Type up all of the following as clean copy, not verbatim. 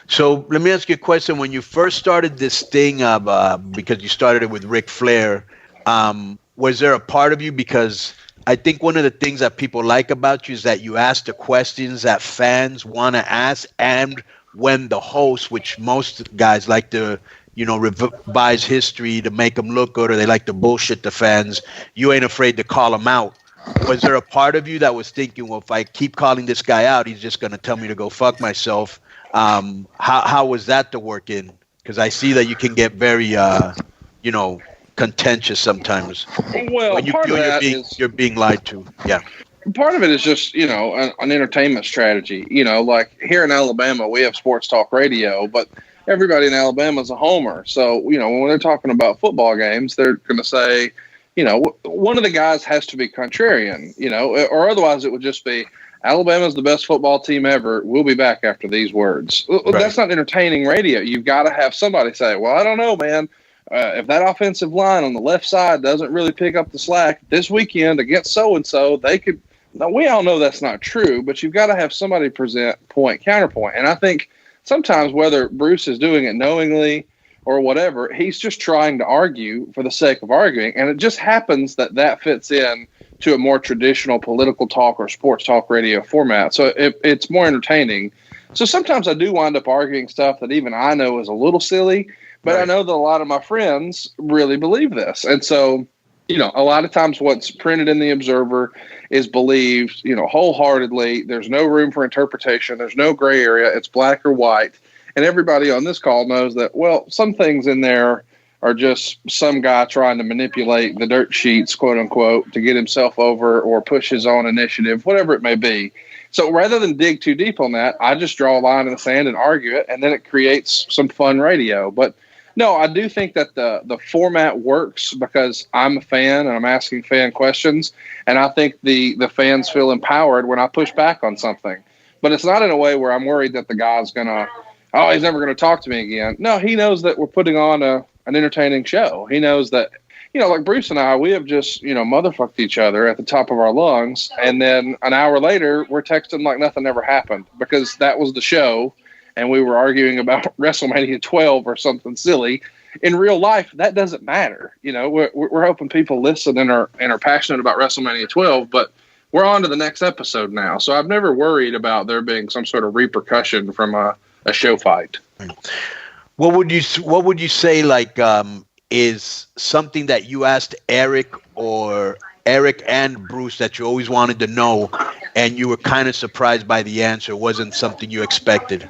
So let me ask you a question. When you first started this thing of, because you started it with Ric Flair, was there a part of you, because I think one of the things that people like about you is that you ask the questions that fans want to ask, and when the host, which most guys like to, revise history to make them look good, or they like to bullshit the fans, you ain't afraid to call them out. Was there a part of you that was thinking, well, if I keep calling this guy out, he's just going to tell me to go fuck myself? How was that to work in? Because I see that you can get very, contentious sometimes. Well, when you part feel of that you're being lied to. Yeah. Part of it is just, an entertainment strategy. Like here in Alabama, we have sports talk radio, but everybody in Alabama is a homer. So, when they're talking about football games, they're going to say, one of the guys has to be contrarian, or otherwise it would just be Alabama's the best football team ever. We'll be back after these words. Right. That's not entertaining radio. You've got to have somebody say, well, I don't know, man. If that offensive line on the left side doesn't really pick up the slack this weekend against so-and-so, they could – now, we all know that's not true, but you've got to have somebody present point, counterpoint. And I think sometimes whether Bruce is doing it knowingly or whatever, he's just trying to argue for the sake of arguing. And it just happens that fits in to a more traditional political talk or sports talk radio format. So it's more entertaining. So sometimes I do wind up arguing stuff that even I know is a little silly, but right. I know that a lot of my friends really believe this. And so, a lot of times what's printed in the Observer is believed, wholeheartedly. There's no room for interpretation. There's no gray area. It's black or white. And everybody on this call knows that, well, some things in there are just some guy trying to manipulate the dirt sheets, quote unquote, to get himself over or push his own initiative, whatever it may be. So rather than dig too deep on that, I just draw a line in the sand and argue it, and then it creates some fun radio. But no, I do think that the format works because I'm a fan and I'm asking fan questions, and I think the fans feel empowered when I push back on something. But it's not in a way where I'm worried that the guy's going to, he's never going to talk to me again. No, he knows that we're putting on an entertaining show. He knows that, like Bruce and I, we have just, motherfucked each other at the top of our lungs. And then an hour later, we're texting like nothing ever happened because that was the show. And we were arguing about WrestleMania 12 or something silly. In real life, that doesn't matter. We're hoping people listen and are passionate about WrestleMania 12, but we're on to the next episode now. So I've never worried about there being some sort of repercussion from a show fight. What would you say is something that you asked Eric and Bruce that you always wanted to know and you were kind of surprised by the answer? Wasn't something you expected?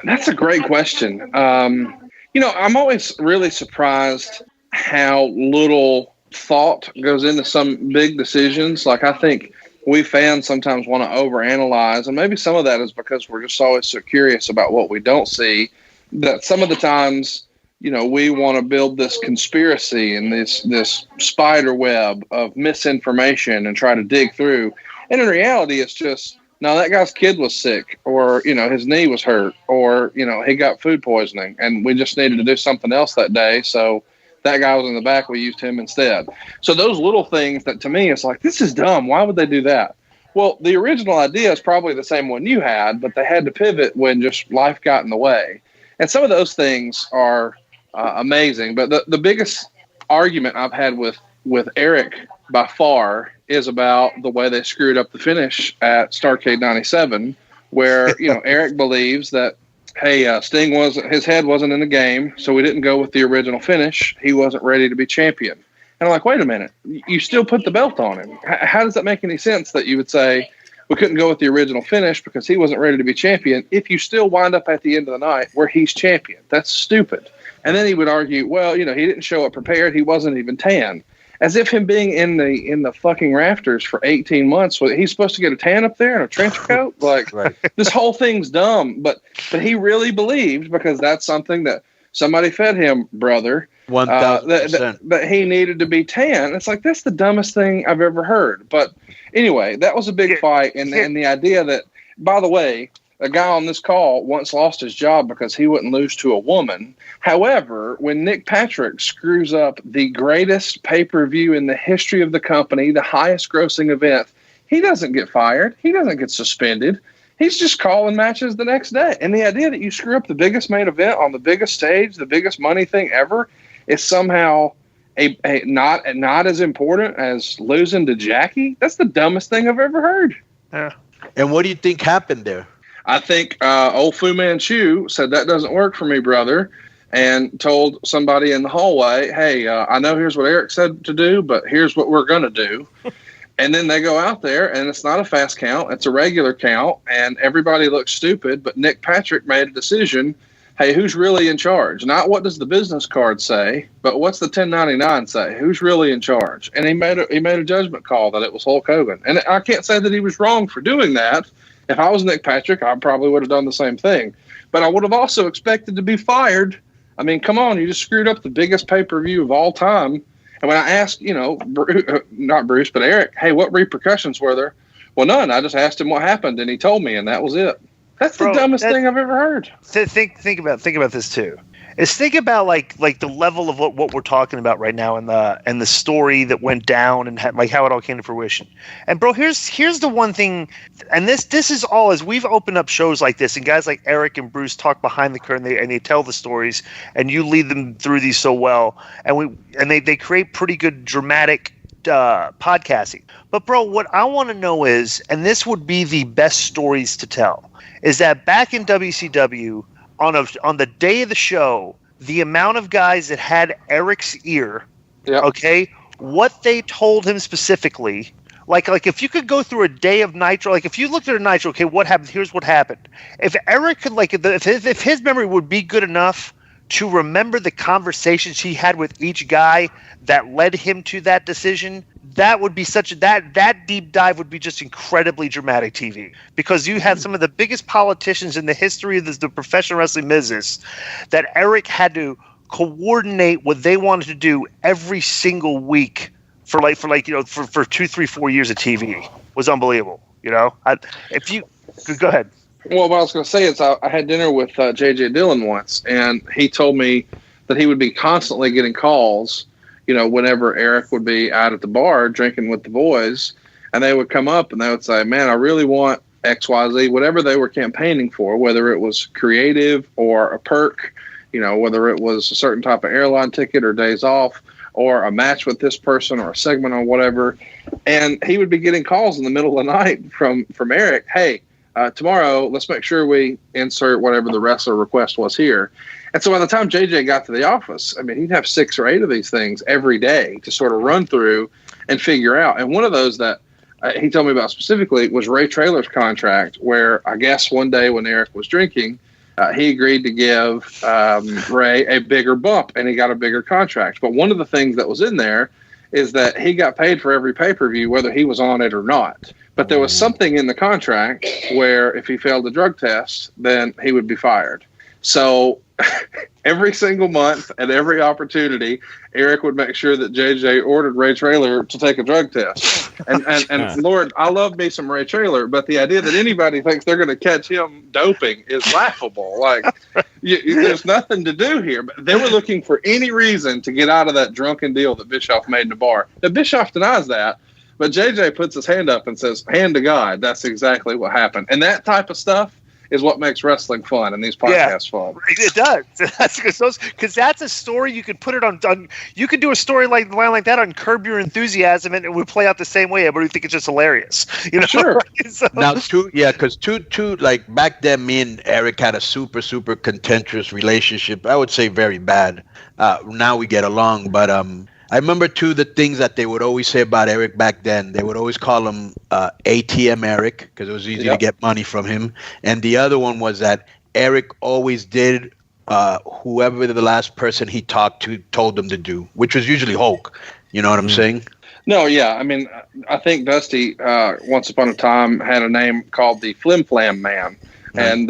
That's a great question. I'm always really surprised how little thought goes into some big decisions. Like, I think we fans sometimes want to overanalyze, and maybe some of that is because we're just always so curious about what we don't see that some of the times, we want to build this conspiracy and this spider web of misinformation and try to dig through. And in reality, it's just, no, that guy's kid was sick, or, his knee was hurt, or, he got food poisoning, and we just needed to do something else that day. So that guy was in the back, we used him instead. So those little things that to me, it's like, this is dumb. Why would they do that? Well, the original idea is probably the same one you had, but they had to pivot when just life got in the way. And some of those things are amazing. But the biggest argument I've had with Eric by far is about the way they screwed up the finish at Starrcade 97, where, Eric believes that, hey, Sting his head wasn't in the game, so we didn't go with the original finish. He wasn't ready to be champion. And I'm like, wait a minute, you still put the belt on him. How does that make any sense that you would say we couldn't go with the original finish because he wasn't ready to be champion if you still wind up at the end of the night where he's champion? That's stupid. And then he would argue, well, he didn't show up prepared. He wasn't even tan. As if him being in the fucking rafters for 18 months, he's supposed to get a tan up there in a trench coat? Like, right. This whole thing's dumb. But he really believed, because that's something that somebody fed him, brother, 1,000%. That he needed to be tan. It's like, that's the dumbest thing I've ever heard. But anyway, that was a big fight. And the idea that, by the way, a guy on this call once lost his job because he wouldn't lose to a woman. However, when Nick Patrick screws up the greatest pay-per-view in the history of the company, the highest grossing event, he doesn't get fired. He doesn't get suspended. He's just calling matches the next day. And the idea that you screw up the biggest main event on the biggest stage, the biggest money thing ever, is somehow a not as important as losing to Jackie. That's the dumbest thing I've ever heard. Yeah. And what do you think happened there? I think old Fu Manchu said, that doesn't work for me, brother, and told somebody in the hallway, hey, I know here's what Eric said to do, but here's what we're going to do. And then they go out there, and it's not a fast count. It's a regular count, and everybody looks stupid. But Nick Patrick made a decision, hey, who's really in charge? Not what does the business card say, but what's the 1099 say? Who's really in charge? And he made a judgment call that it was Hulk Hogan. And I can't say that he was wrong for doing that. If I was Nick Patrick, I probably would have done the same thing. But I would have also expected to be fired. I mean, come on, you just screwed up the biggest pay-per-view of all time. And when I asked, not Bruce, but Eric, hey, what repercussions were there? Well, none. I just asked him what happened, and he told me, and that was it. That's the dumbest thing I've ever heard. Think about this too. Think about like the level of what we're talking about right now, and the story that went down, and how it all came to fruition. And bro, here's the one thing, and this is all as we've opened up shows like this, and guys like Eric and Bruce talk behind the curtain, and they tell the stories, and you lead them through these so well, and they create pretty good dramatic podcasting. But bro, what I want to know is, and this would be the best stories to tell, is that back in WCW, on the day of the show, the amount of guys that had Eric's ear, okay, what they told him specifically, like if you could go through a day of Nitro, like if you looked at a Nitro, okay, what happened? Here's what happened. If Eric could, if his memory would be good enough to remember the conversations he had with each guy that led him to that decision, that would be that deep dive would be just incredibly dramatic TV, because you had some of the biggest politicians in the history of the professional wrestling business that Eric had to coordinate what they wanted to do every single week for 2, 3, 4 years of TV. Was unbelievable. If you go ahead. Well, what I was going to say is I had dinner with J.J. Dillon once, and he told me that he would be constantly getting calls, whenever Eric would be out at the bar drinking with the boys, and they would come up and they would say, man, I really want XYZ, whatever they were campaigning for, whether it was creative or a perk, whether it was a certain type of airline ticket or days off or a match with this person or a segment or whatever. And he would be getting calls in the middle of the night from Eric, hey, tomorrow, let's make sure we insert whatever the wrestler request was here. And so by the time JJ got to the office, I mean, he'd have 6 or 8 of these things every day to sort of run through and figure out. And one of those that he told me about specifically was Ray Traylor's contract, where I guess one day when Eric was drinking, he agreed to give Ray a bigger bump, and he got a bigger contract. But one of the things that was in there is that he got paid for every pay-per-view, whether he was on it or not. But there was something in the contract where if he failed the drug test, then he would be fired. So every single month at every opportunity, Eric would make sure that JJ ordered Ray Traylor to take a drug test. And Lord, I love me some Ray Traylor, but the idea that anybody thinks they're going to catch him doping is laughable. Like, there's nothing to do here. But they were looking for any reason to get out of that drunken deal that Bischoff made in the bar. Now, Bischoff denies that, but JJ puts his hand up and says, hand to God, that's exactly what happened. And that type of stuff is what makes wrestling fun and these podcasts fun. It does. Because that's a story you could put it on. You could do a story like that on Curb Your Enthusiasm, and it would play out the same way. Everybody would think it's just hilarious. Sure. So. Now, because like back then, me and Eric had a super, super contentious relationship. I would say very bad. Now we get along, but I remember the things that they would always say about Eric back then. They would always call him ATM Eric because it was easy to get money from him. And the other one was that Eric always did whoever the last person he talked to told him to do, which was usually Hulk. You know what I'm saying? No, yeah. I mean, I think Dusty once upon a time had a name called the Flim Flam Man. And,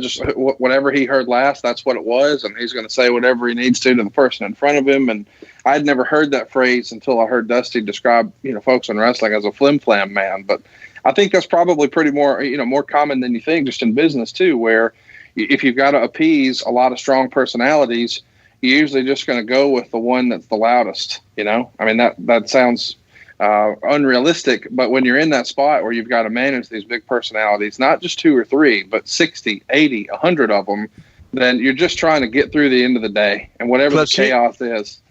just whatever he heard last, that's what it was. And he's going to say whatever he needs to the person in front of him. And I'd never heard that phrase until I heard Dusty describe, folks in wrestling as a flim flam man. But I think that's probably pretty more common than you think, just in business too, where if you've got to appease a lot of strong personalities, you're usually just going to go with the one that's the loudest, I mean, that sounds unrealistic. But when you're in that spot where you've got to manage these big personalities, not just 2 or 3, but 60, 80, 100 of them, then you're just trying to get through the end of the day and whatever the chaos is.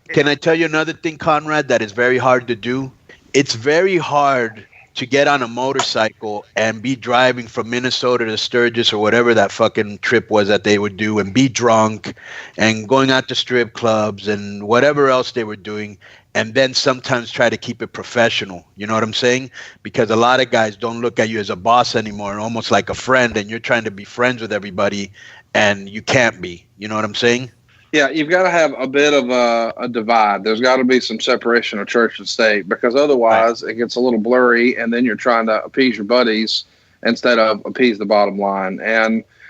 Can I tell you another thing, Conrad, that is very hard to do? It's very hard to get on a motorcycle and be driving from Minnesota to Sturgis or whatever that fucking trip was that they would do, and be drunk and going out to strip clubs and whatever else they were doing, and then sometimes try to keep it professional. You know what I'm saying? Because a lot of guys don't look at you as a boss anymore, almost like a friend, and you're trying to be friends with everybody and you can't be. You know what I'm saying? Yeah, you've got to have a bit of a divide. There's got to be some separation of church and state, because otherwise it gets a little blurry, and then you're trying to appease your buddies instead of appease the bottom line.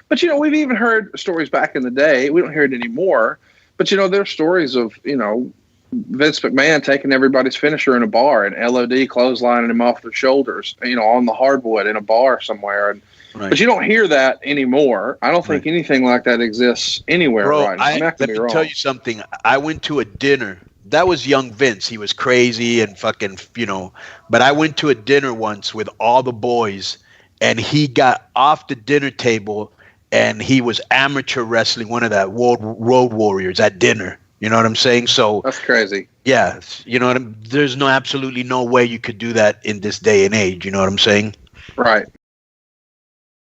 But we've even heard stories back in the day. We don't hear it anymore, but there's stories of Vince McMahon taking everybody's finisher in a bar and LOD clotheslining him off their shoulders, on the hardwood in a bar somewhere. But you don't hear that anymore. I don't think anything like that exists anywhere right now. Let me tell you something. I went to a dinner. That was young Vince. He was crazy and fucking, But I went to a dinner once with all the boys, and he got off the dinner table, and he was amateur wrestling one of that Road Warriors at dinner. You know what I'm saying? So that's crazy. Yeah. There's absolutely no way you could do that in this day and age. You know what I'm saying? Right.